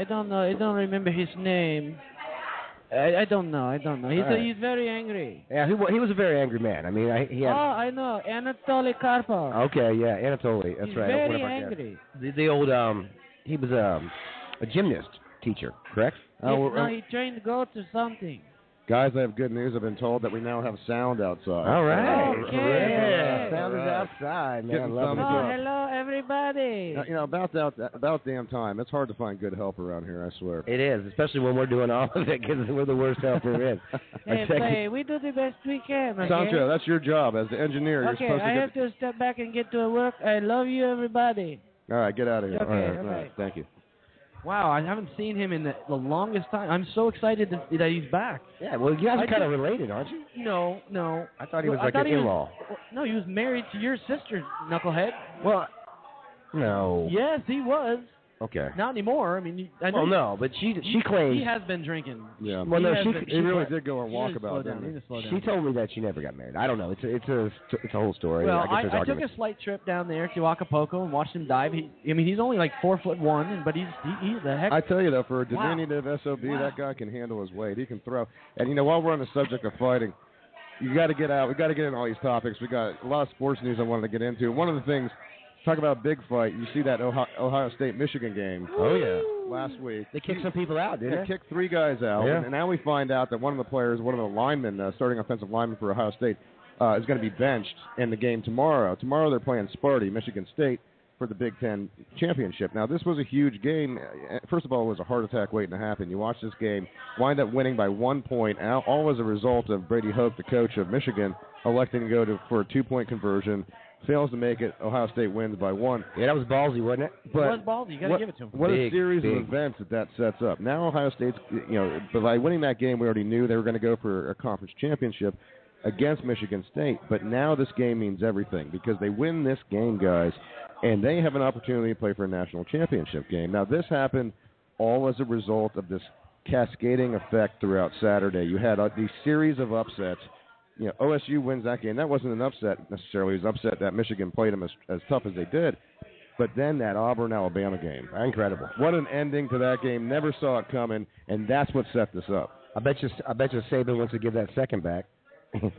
don't know. I don't remember his name. I don't know. He's very angry. Yeah, he was a very angry man. I mean, he had. Oh, I know. Anatoly Karpov. Okay, yeah, Anatoly. That's He's right. very angry. The old he was a gymnast teacher, correct? He trained goats or something. Guys, I have good news. I've been told that we now have sound outside. All right. Okay. Yeah, sound is outside, man. Getting Love it. Hello, everybody. About damn time. It's hard to find good help around here, I swear. It is, especially when we're doing all of it, because we're the worst help there is. Hey, we do the best we can, okay? Sancho, that's your job as the engineer. You're supposed to have to step back and get to work. I love you, everybody. All right, get out of here. Okay, all right. Thank you. Wow, I haven't seen him in the longest time. I'm so excited that he's back. Yeah, well, you guys are kind of related, aren't you? No. I thought he was like an in-law. No, he was married to your sister, knucklehead. Well, no. Yes, he was. Okay. Not anymore. I mean, I know. Well, no, but she claims he has been drinking. Yeah. Well, no, he really did go on walkabout. She told me that she never got married. I don't know. It's a whole story. Well, I took a slight trip down there to Acapulco and watched him dive. He's only like 4'1", but he's the heck. I tell you though, for a diminutive SOB, that guy can handle his weight. He can throw. And while we're on the subject of fighting, you got to get out. We got to get into all these topics. We got a lot of sports news I wanted to get into. One of the things. Talk about a big fight. You see that Ohio State-Michigan game. Oh, yeah. Last week. They kicked some people out, didn't they? Kicked 3 guys out. Yeah. And now we find out that one of the players, one of the linemen, starting offensive lineman for Ohio State, is going to be benched in the game tomorrow. Tomorrow they're playing Sparty, Michigan State, for the Big Ten championship. Now, this was a huge game. First of all, it was a heart attack waiting to happen. You watch this game, wind up winning by 1 point, all as a result of Brady Hoke, the coach of Michigan, electing to go for a 2-point conversion. Fails to make it. Ohio State wins by 1. Yeah, that was ballsy, wasn't it? It was ballsy. You got to give it to him. What a series of events that sets up. Now Ohio State's, but by winning that game, we already knew they were going to go for a conference championship against Michigan State. But now this game means everything because they win this game, guys, and they have an opportunity to play for a national championship game. Now, this happened all as a result of this cascading effect throughout Saturday. You had these series of upsets. OSU wins that game. That wasn't an upset necessarily. It was upset that Michigan played them as tough as they did. But then that Auburn-Alabama game. Incredible. What an ending to that game. Never saw it coming, and that's what set this up. I bet you Saban wants to give that second back.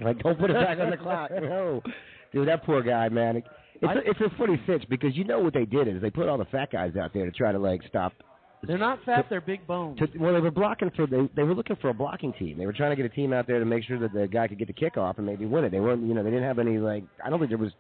Like, don't put it back on the clock. No. Dude, that poor guy, man. It's a funny cinch because what they did is they put all the fat guys out there to try to, stop. They're not fat, they're big bones. They were they were looking for a blocking team. They were trying to get a team out there to make sure that the guy could get the kickoff and maybe win it. They weren't, they didn't have any, I don't think there was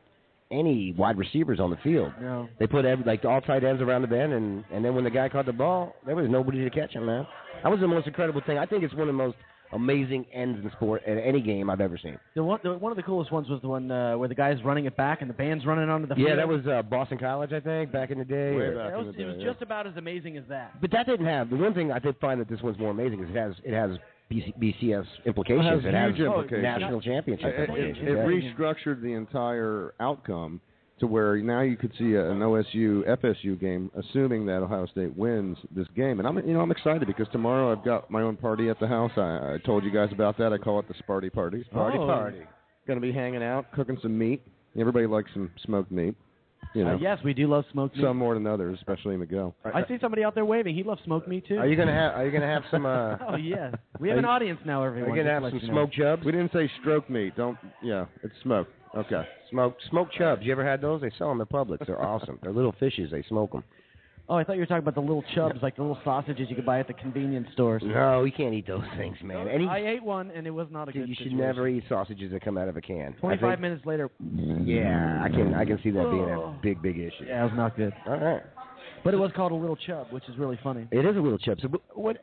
any wide receivers on the field. No. They put all tight ends around the bend, and then when the guy caught the ball, there was nobody to catch him, man. That was the most incredible thing. I think it's one of the most amazing ends in sport at any game I've ever seen. One of the coolest ones was the one where the guy's running it back and the band's running onto the field. Yeah, that was Boston College, I think, back in the day. It was just about as amazing as that. But that didn't have the one thing I did find that this one's more amazing is it has BCS implications. It has huge implications. National championship implications. It restructured the entire outcome to where now you could see an OSU-FSU game, assuming that Ohio State wins this game. And I'm excited because tomorrow I've got my own party at the house. I told you guys about that. I call it the Sparty Party. Party. Going to be hanging out, cooking some meat. Everybody likes some smoked meat. Yes, we do love smoked meat. Some more than others, especially Miguel. I see somebody out there waving. He loves smoked meat too. Are you gonna have some? Oh yeah, we have an audience now. Everyone. Are you gonna have some smoked chubs? We didn't say stroke meat. It's smoked. Okay. Smoked chubs. You ever had those? They sell them at Publix. They're awesome. They're little fishes. They smoke them. Oh, I thought you were talking about the little chubs, like the little sausages you could buy at the convenience stores. No, you can't eat those things, man. I ate one, and it was not a good You should situation. never eat sausages that come out of a can. 25 minutes later. Yeah, I can see that being a big issue. Yeah, it was not good. All right. But it was called a little chub, which is really funny. It is a little chub. So,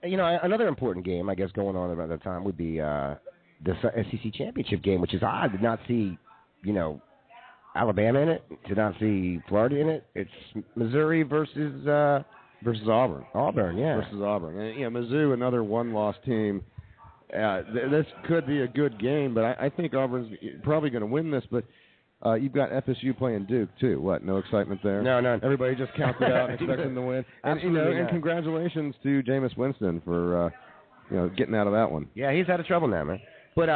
another important game, I guess, going on around that time would be the SEC championship game, which is odd to not see, Alabama in it, to not see Florida in it. It's Missouri versus Auburn. Auburn, yeah. Versus Auburn. And, Mizzou, another one-loss team. This could be a good game, but I think Auburn's probably going to win this. But you've got FSU playing Duke, too. What, no excitement there? No, none. Everybody just counts it out and expects them to win. And, and congratulations to Jameis Winston for, getting out of that one. Yeah, he's out of trouble now, man. But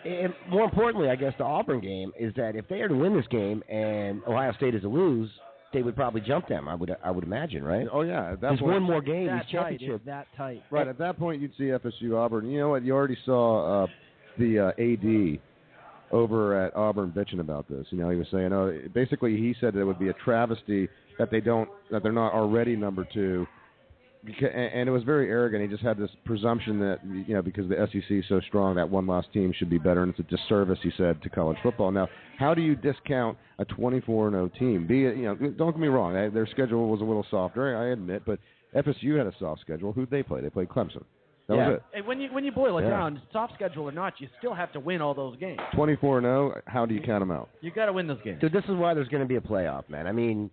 and more importantly, I guess, the Auburn game is that if they are to win this game and Ohio State is to lose, State would probably jump them. I would imagine, right? Oh yeah, at that There's point, one more game. That These tight. championship. It's that tight. right? At that point, you'd see FSU Auburn. You know what? You already saw the AD over at Auburn bitching about this. You know, he was saying, basically he said that it would be a travesty that they're not already number 2. And it was very arrogant. He just had this presumption that, because the SEC is so strong, that one loss team should be better, and it's a disservice, he said, to college football. Now, how do you discount a 24-0 team? Don't get me wrong, their schedule was a little softer, I admit, but FSU had a soft schedule. Who'd they play? They played Clemson. That was it. And when you boil it down, soft schedule or not, you still have to win all those games. 24-0, how do you count them out? You got to win those games. Dude, this is why there's going to be a playoff, man. I mean,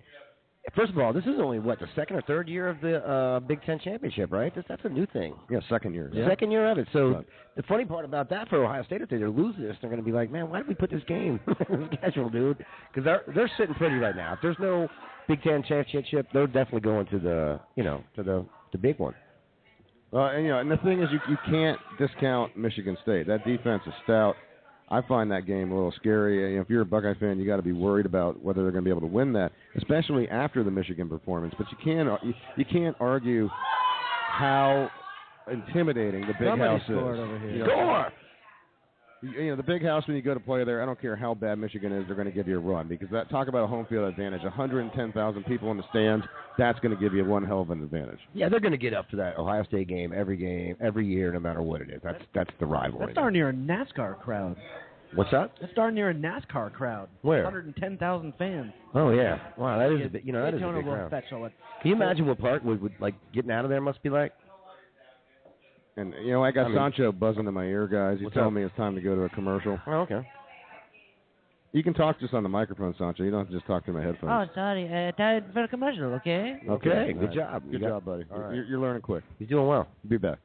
first of all, this is only, the second or third year of the Big Ten championship, right? That's a new thing. Yeah, second year. Second year of it. So the funny part about that for Ohio State, if they lose this, they're going to be like, man, why did we put this game in the schedule, dude? Because they're sitting pretty right now. If there's no Big Ten championship, they're definitely going to the big one. And the thing is, you can't discount Michigan State. That defense is stout. I find that game a little scary. If you're a Buckeye fan, you got to be worried about whether they're going to be able to win that, especially after the Michigan performance. But you can't argue how intimidating the Big House is. Over here. Score! The Big House, when you go to play there, I don't care how bad Michigan is, they're going to give you a run. Because talk about a home field advantage. 110,000 people in the stands, that's going to give you one hell of an advantage. Yeah, they're going to get up to that Ohio State game, every year, no matter what it is. That's the rivalry. That's darn near a NASCAR crowd. What's that? That's darn near a NASCAR crowd. Where? 110,000 fans. Oh yeah. Wow, that is a big, that is a big crowd. Can you imagine what Park would like getting out of there must be like? And, I got Sancho buzzing in my ear, guys. He's telling me it's time to go to a commercial. Oh, okay. You can talk just on the microphone, Sancho. You don't have to just talk through my headphones. Oh, sorry. Time for a commercial, okay? Okay. Good job. Good job, buddy. All right. You're learning quick. He's doing well. Be back.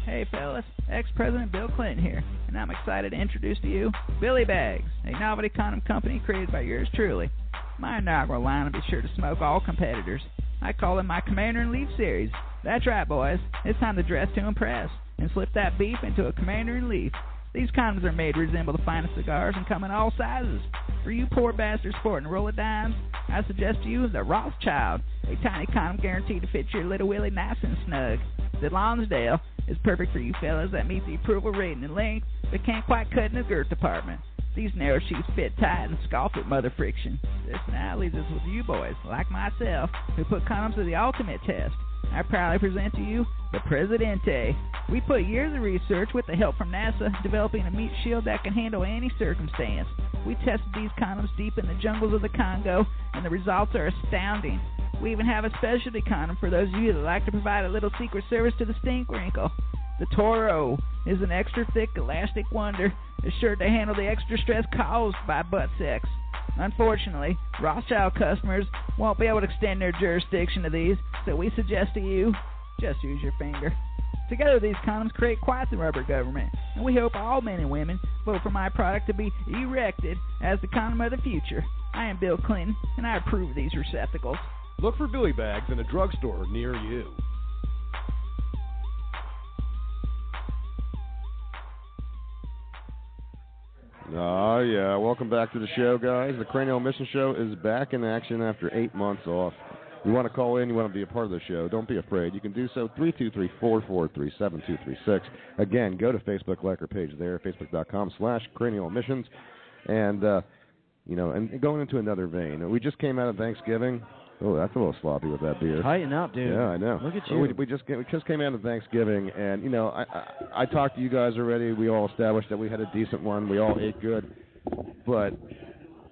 Hey fellas, ex-President Bill Clinton here, and I'm excited to introduce to you Billy Bags, a novelty condom company created by yours truly. My inaugural line will be sure to smoke all competitors. I call it my Commander-in-Leaf series. That's right, boys. It's time to dress to impress and slip that beef into a Commander-in-Leaf. These condoms are made to resemble the finest cigars and come in all sizes. For you poor bastards sporting a roll of dimes, I suggest to you the Rothschild, a tiny condom guaranteed to fit your little willy nice and snug. The Lonsdale is perfect for you fellas that meet the approval rating in length, but can't quite cut in the girth department. These narrow sheets fit tight and scoff at mother friction. This now leaves us with you boys, like myself, who put condoms to the ultimate test. I proudly present to you the Presidente. We put years of research with the help from NASA developing a meat shield that can handle any circumstance. We tested these condoms deep in the jungles of the Congo, and the results are astounding. We even have a specialty condom for those of you that like to provide a little secret service to the stink wrinkle. The Toro is an extra thick elastic wonder, assured to handle the extra stress caused by butt sex. Unfortunately, Rothschild customers won't be able to extend their jurisdiction to these, so we suggest to you, just use your finger. Together, these condoms create quite the rubber government, and we hope all men and women vote for my product to be erected as the condom of the future. I am Bill Clinton, and I approve of these receptacles. Look for Billy Bags in a drugstore near you. Oh, yeah. Welcome back to the show, guys. The Cranial Mission Show is back in action after 8 months off. You want to call in, you want to be a part of the show, don't be afraid. You can do so, 323-443-7236. Again, go to Facebook, like our page there, facebook.com/Cranial Missions. And, and going into another vein, we just came out of Thanksgiving. Oh, that's a little sloppy with that beer. Tighten up, dude. Yeah, I know. Look at you. We just came out of Thanksgiving, and I talked to you guys already. We all established that we had a decent one. We all ate good, but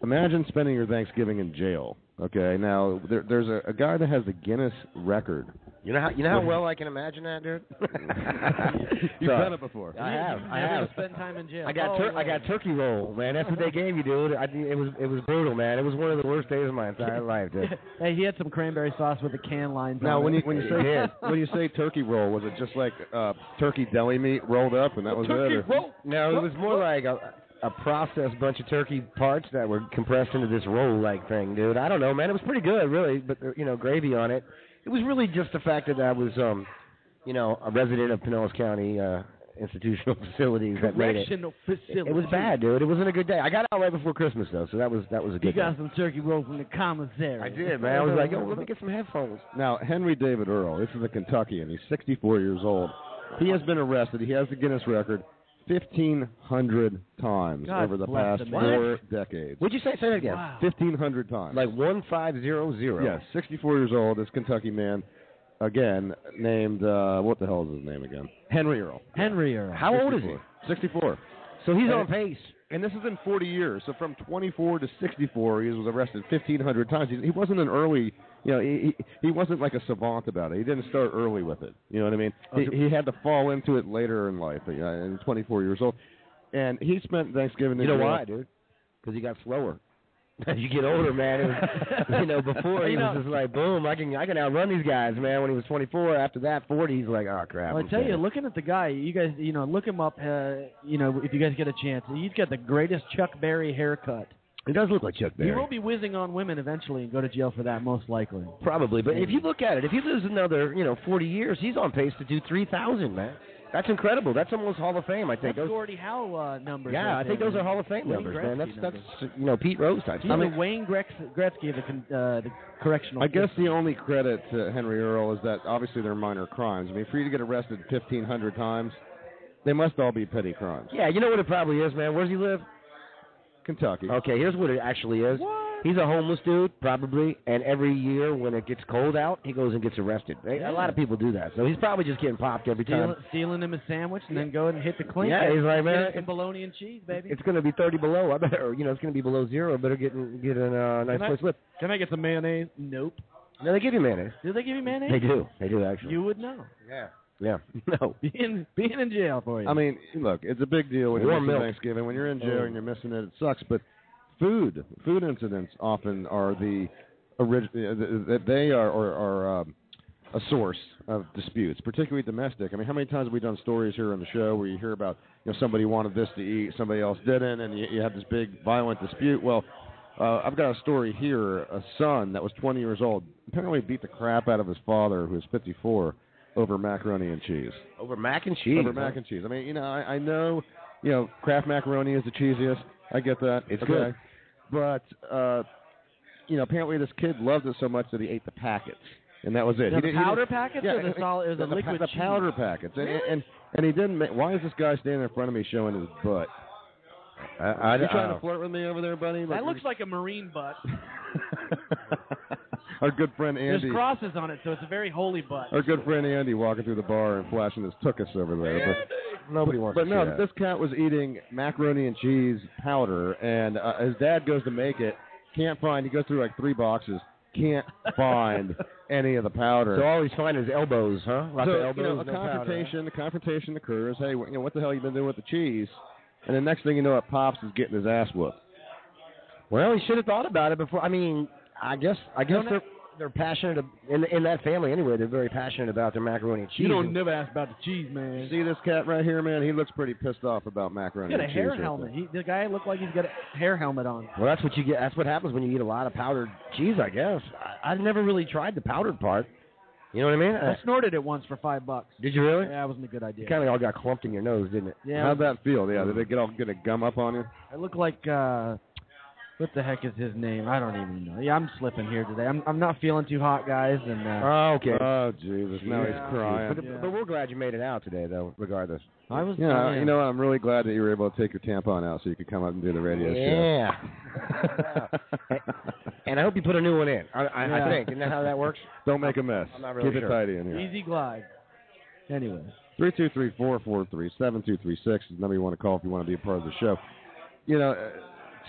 imagine spending your Thanksgiving in jail. Okay, now there's a guy that has the Guinness record. You know how well I can imagine that, dude. You've done it before. I have. Spent time in jail. I got turkey roll, man. That's what they gave you, dude. It was brutal, man. It was one of the worst days of my entire life, dude. Hey, he had some cranberry sauce with the can lines. Now, on when you say turkey roll, was it just like turkey deli meat rolled up, and that was turkey it? Roll. No, it was more like a processed bunch of turkey parts that were compressed into this roll-like thing, dude. I don't know, man. It was pretty good, really, but, gravy on it. It was really just the fact that I was, a resident of Pinellas County institutional facilities that made it. Correctional facility. It was bad, dude. It wasn't a good day. I got out right before Christmas, though, so that was a good You got day. some turkey roll from the commissary. I did, man. I was like, let me get some headphones. Now, Henry David Earl, this is a Kentuckian. He's 64 years old. He has been arrested. He has the Guinness record 1,500 times God over the bless past him. 4 decades. What'd you say? Say that again. Wow. 1,500 times. Like 1500. Yes, 64 years old. This Kentucky man, again, named, what the hell is his name again? Henry Earl. Henry Earl. How old is he? 64. So he's on pace. And this is in 40 years. So from 24 to 64, he was arrested 1,500 times. He wasn't an early, he wasn't like a savant about it. He didn't start early with it. You know what I mean? He had to fall into it later in life, and 24 years old. And he spent Thanksgiving in You know jail. why, dude? Because he got slower. As you get older, man, it was, before he was just like, boom, I can outrun these guys, man. When he was 24, after that, 40, he's like, oh crap. Well, I tell you, looking at the guy, you guys, look him up. If you guys get a chance, he's got the greatest Chuck Berry haircut. He does look like Chuck Berry. He will be whizzing on women eventually and go to jail for that, most likely. Probably, but if you look at it, if he lives another, 40 years, he's on pace to do 3,000, man. That's incredible. That's almost Hall of Fame, I think. That's Gordie Howe numbers. Yeah, right I think there, those are Hall of Fame Wayne numbers, Gretzky man. numbers. That's Pete Rose type. He's Wayne Gretzky of the correctional. I guess system. the only credit to Henry Earl is that obviously they're minor crimes. I mean, for you to get arrested 1,500 times, they must all be petty crimes. Yeah, you know what it probably is, man? Where does he live? Kentucky. Okay, here's what it actually is. What? He's a homeless dude, probably, and every year when it gets cold out, he goes and gets arrested. A lot of people do that, so he's probably just getting popped every time. Stealing him a sandwich and then go and hit the clink. Yeah, he's like, man, Get some bologna and cheese, baby. It's going to be 30 below. I better, it's going to be below zero. I better get a nice place to live. Can I get some mayonnaise? Nope. No, they give you mayonnaise. Do they give you mayonnaise? They do actually. You would know. Yeah. No. Being in jail for you. I mean, look, it's a big deal when you're Warm missing milk. Thanksgiving. When you're in jail and you're missing it, it sucks. But food incidents often are they are a source of disputes, particularly domestic. I mean, how many times have we done stories here on the show where you hear about somebody wanted this to eat, somebody else didn't, and you have this big violent dispute? Well, I've got a story here. A son that was 20 years old apparently beat the crap out of his father, who was 54, over macaroni and cheese. Over mac and cheese. Over mac and cheese. I mean, I know, Kraft macaroni is the cheesiest. I get that. It's good. But, apparently this kid loved it so much that he ate the packets. And that was it. The powder packets yeah, or the solid? It was a liquid the cheese? powder packets. And he didn't make, why is this guy standing in front of me showing his butt? You trying to flirt with me over there, buddy? That looks like a Marine butt. Our good friend Andy. There's crosses on it, so it's a very holy butt. Our good friend Andy walking through the bar and flashing his tuchus over there. Nobody wants to see that. This cat was eating macaroni and cheese powder, and his dad goes to make it, can't find, he goes through like 3 boxes, can't find any of the powder. So all he's finding is elbows, huh? Lots of elbows, a confrontation occurs. Hey, what the hell you been doing with the cheese? And the next thing you know, Pops is getting his ass whooped. Well, he should have thought about it before. I mean, I guess they're passionate in that family anyway. They're very passionate about their macaroni and cheese. You don't never ask about the cheese, man. See this cat right here, man? He looks pretty pissed off about macaroni He's got and a cheese. hair helmet. The guy looked like he's got a hair helmet on. Well, that's what you get. That's what happens when you eat a lot of powdered cheese, I guess. I've never really tried the powdered part. You know what I mean? I snorted it once for $5. Did you really? Yeah, it wasn't a good idea. It kind of all got clumped in your nose, didn't it? Yeah. How'd that feel? Yeah, did they get a gum up on you? I look like what the heck is his name? I don't even know. Yeah, I'm slipping here today. I'm not feeling too hot, guys. And okay. Oh Jesus! Now he's crying. But we're glad you made it out today, though. Regardless. I was. Yeah, you know, I'm really glad that you were able to take your tampon out so you could come up and do the radio show. Yeah. And I hope you put a new one in. I think. Isn't that how that works? Don't make a mess. I'm not really Keep it tidy in here. Easy glide. Anyway. 323-443-7236 is the number you want to call if you want to be a part of the show. You know,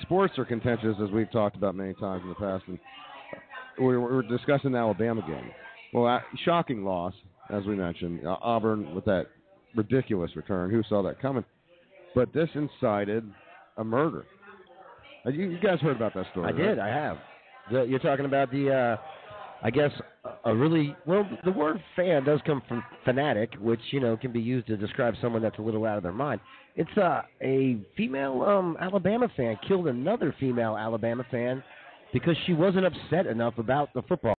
sports are contentious, as we've talked about many times in the past, and we're discussing the Alabama game. Well, shocking loss, as we mentioned. Auburn with that ridiculous return. Who saw that coming? But this incited a murder. You guys heard about that story, I did. I have. You're talking about the, I guess, a really, well, the word fan does come from fanatic, which, can be used to describe someone that's a little out of their mind. It's a female Alabama fan killed another female Alabama fan because she wasn't upset enough about the football